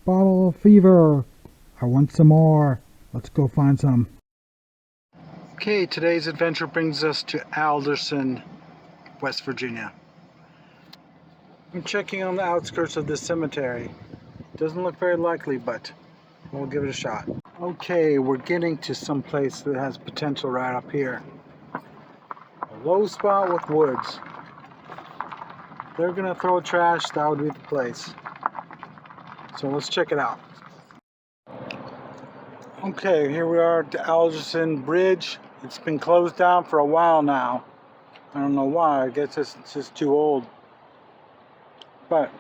Bottle of fever. I want some more. Let's go find some. Okay, today's adventure brings us to Alderson, West Virginia. I'm checking on the outskirts of this cemetery. Doesn't look very likely, but we'll give it a shot. Okay, we're getting to some place that has potential right up here. A low spot with woods. If they're gonna throw trash, that would be the place. So let's check it out. Okay, here we are at the Alderson Bridge. It's been closed down for a while now. I don't know why. I guess it's just too old. But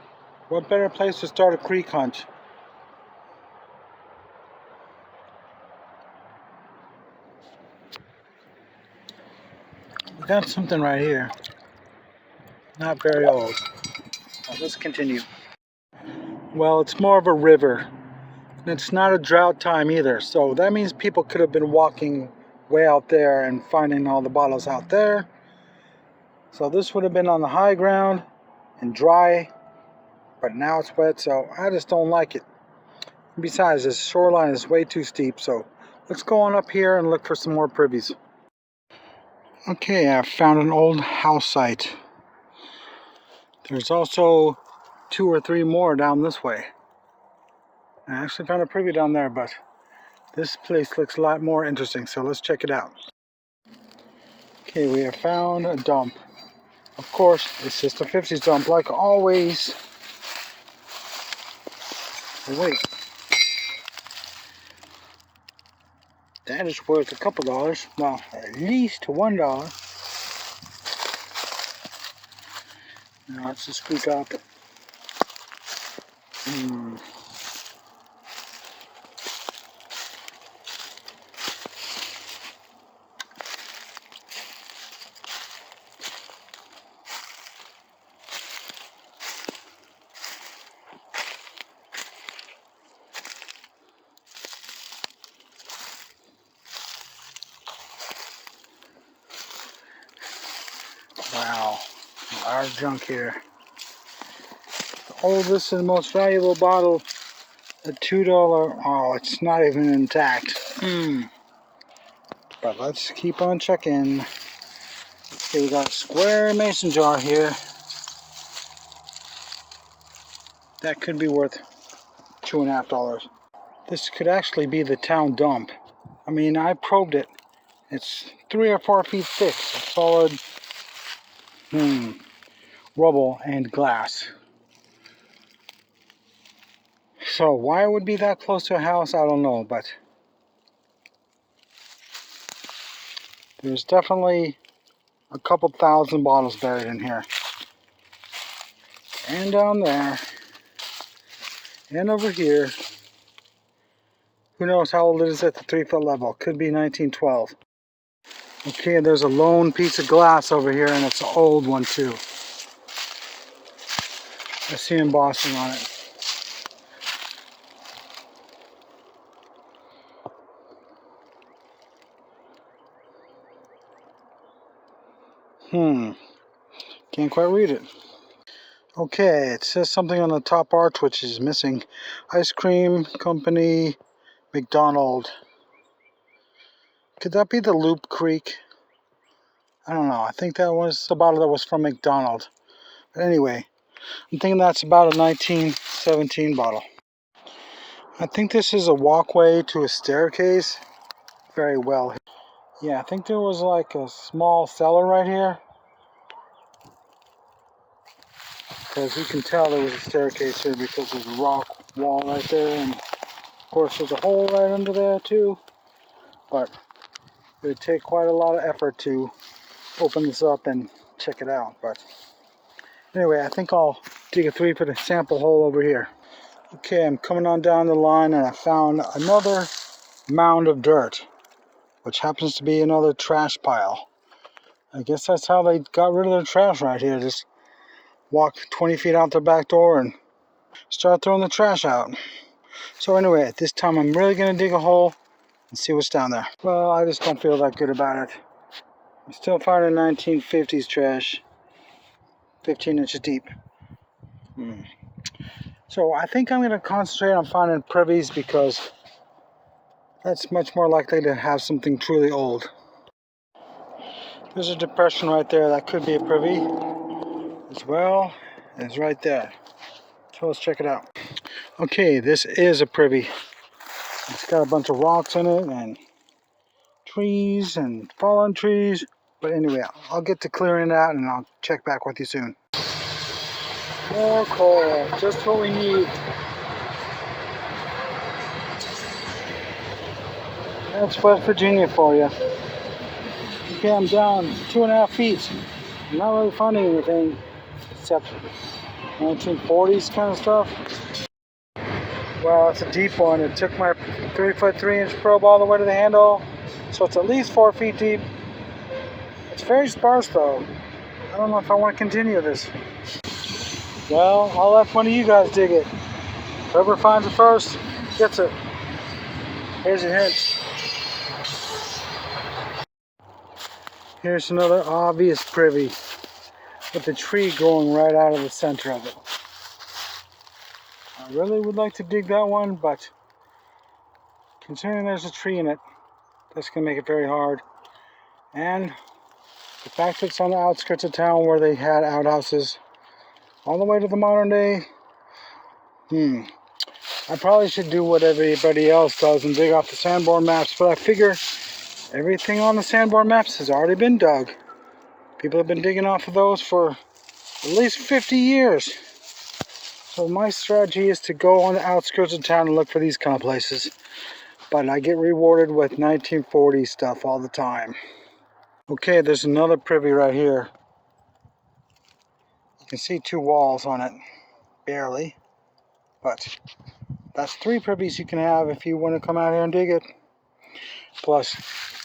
what better place to start a creek hunt? We got something right here. Not very old. Now, let's continue. Well, it's more of a river. And it's not a drought time either. So that means people could have been walking way out there and finding all the bottles out there. So this would have been on the high ground and dry. But now it's wet, so I just don't like it. Besides, this shoreline is way too steep. So let's go on up here and look for some more privies. Okay, I found an old house site. There's also 2 or 3 more down this way. I actually found a privy down there, but this place looks a lot more interesting, so let's check it out. Okay, we have found a dump. Of course, it's just a 50s dump, like always. Oh, wait. That is worth a couple dollars. Well, at least $1. Now let's just squeak up. Wow, a lot of junk here. The oldest and most valuable bottle, a $2. Oh, it's not even intact. But let's keep on checking. Okay, we got a square mason jar here. That could be worth $2.50. This could actually be the town dump. I mean, I probed it. It's 3 or 4 feet thick, solid rubble and glass. So why it would be that close to a house, I don't know, but there's definitely a couple thousand bottles buried in here. And down there. And over here. Who knows how old it is at the 3-foot level. Could be 1912. Okay, there's a lone piece of glass over here, and it's an old one too. I see embossing on it. Can't quite read it. Okay, it says something on the top arch which is missing. Ice cream company, McDonald. Could that be the Loop Creek? I don't know. I think that was the bottle that was from McDonald. But anyway, I'm thinking that's about a 1917 bottle. I think this is a walkway to a staircase. Very well. Yeah, I think there was like a small cellar right here. Because you can tell there was a staircase here because there's a rock wall right there. And of course there's a hole right under there too. But it would take quite a lot of effort to open this up and check it out. But anyway, I think I'll dig a 3-foot sample hole over here. Okay, I'm coming on down the line and I found another mound of dirt, which happens to be another trash pile. I guess that's how they got rid of their trash right here. Just walk 20 feet out their back door and start throwing the trash out. So anyway, at this time I'm really going to dig a hole and see what's down there. Well, I just don't feel that good about it. I'm still finding 1950s trash, 15 inches deep. So I think I'm going to concentrate on finding privies because that's much more likely to have something truly old. There's a depression right there. That could be a privy as well. It's right there. So let's check it out. Okay, this is a privy. It's got a bunch of rocks in it and trees and fallen trees. But anyway, I'll get to clearing it out and I'll check back with you soon. More coal, just what we need. That's West Virginia for you. Okay, I'm down 2.5 feet. I'm not really finding anything except 1940s kind of stuff. Well, it's a deep one. It took my 3-foot 3-inch probe all the way to the handle, so it's at least 4 feet deep. It's very sparse though. I don't know if I want to continue this. Well, I'll let one of you guys dig it. Whoever finds it first gets it. Here's your hint. Here's another obvious privy with the tree growing right out of the center of it. I really would like to dig that one, but considering there's a tree in it, that's going to make it very hard. And the fact that it's on the outskirts of town where they had outhouses all the way to the modern day, I probably should do what everybody else does and dig off the Sanborn maps, but I figure everything on the Sanborn maps has already been dug. People have been digging off of those for at least 50 years. So my strategy is to go on the outskirts of town and look for these kind of places. But I get rewarded with 1940 stuff all the time. Okay, there's another privy right here. You can see 2 walls on it, barely. But that's 3 privies you can have if you want to come out here and dig it. Plus,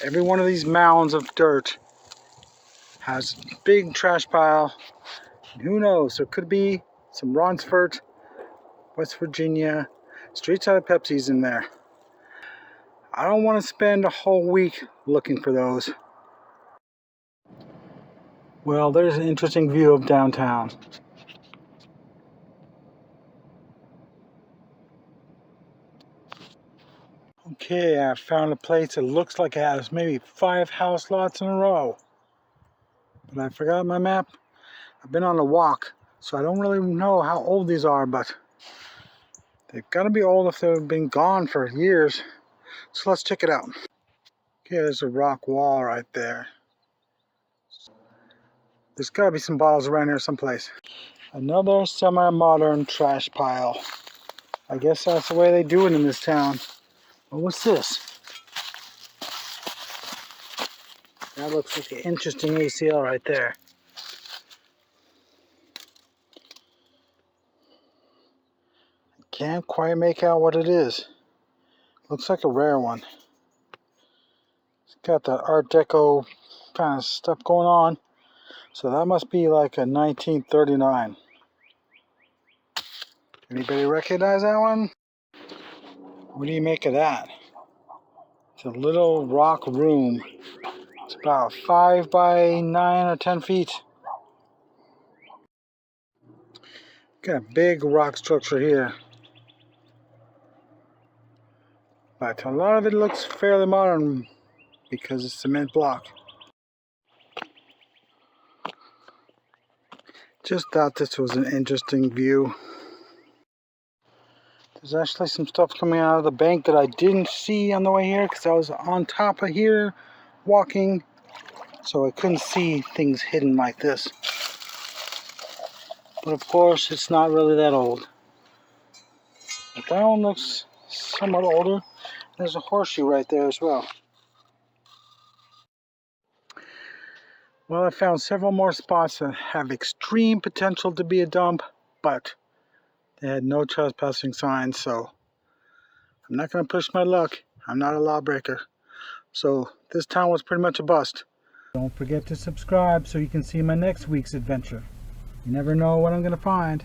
every one of these mounds of dirt has a big trash pile. And who knows, there could be some Ronsford, West Virginia, street side Pepsis in there. I don't want to spend a whole week looking for those. Well, there's an interesting view of downtown. Okay, I found a place that looks like it has maybe 5 house lots in a row. But I forgot my map. I've been on a walk, so I don't really know how old these are, but they've got to be old if they've been gone for years. So let's check it out. Okay, there's a rock wall right there. There's got to be some bottles around here someplace. Another semi-modern trash pile. I guess that's the way they do it in this town. Well, what's this? That looks like an interesting ACL right there. Can't quite make out what it is. Looks like a rare one. It's got that Art Deco kind of stuff going on. So that must be like a 1939. Anybody recognize that one? What do you make of that? It's a little rock room. It's about 5 by 9 or 10 feet. Got a big rock structure here. But a lot of it looks fairly modern because it's cement block. Just thought this was an interesting view. There's actually some stuff coming out of the bank that I didn't see on the way here because I was on top of here walking, so I couldn't see things hidden like this. But of course, it's not really that old. But that one looks somewhat older. There's a horseshoe right there as well. Well, I found several more spots that have extreme potential to be a dump, but they had no trespassing signs, so I'm not going to push my luck. I'm not a lawbreaker. So this town was pretty much a bust. Don't forget to subscribe so you can see my next week's adventure. You never know what I'm going to find.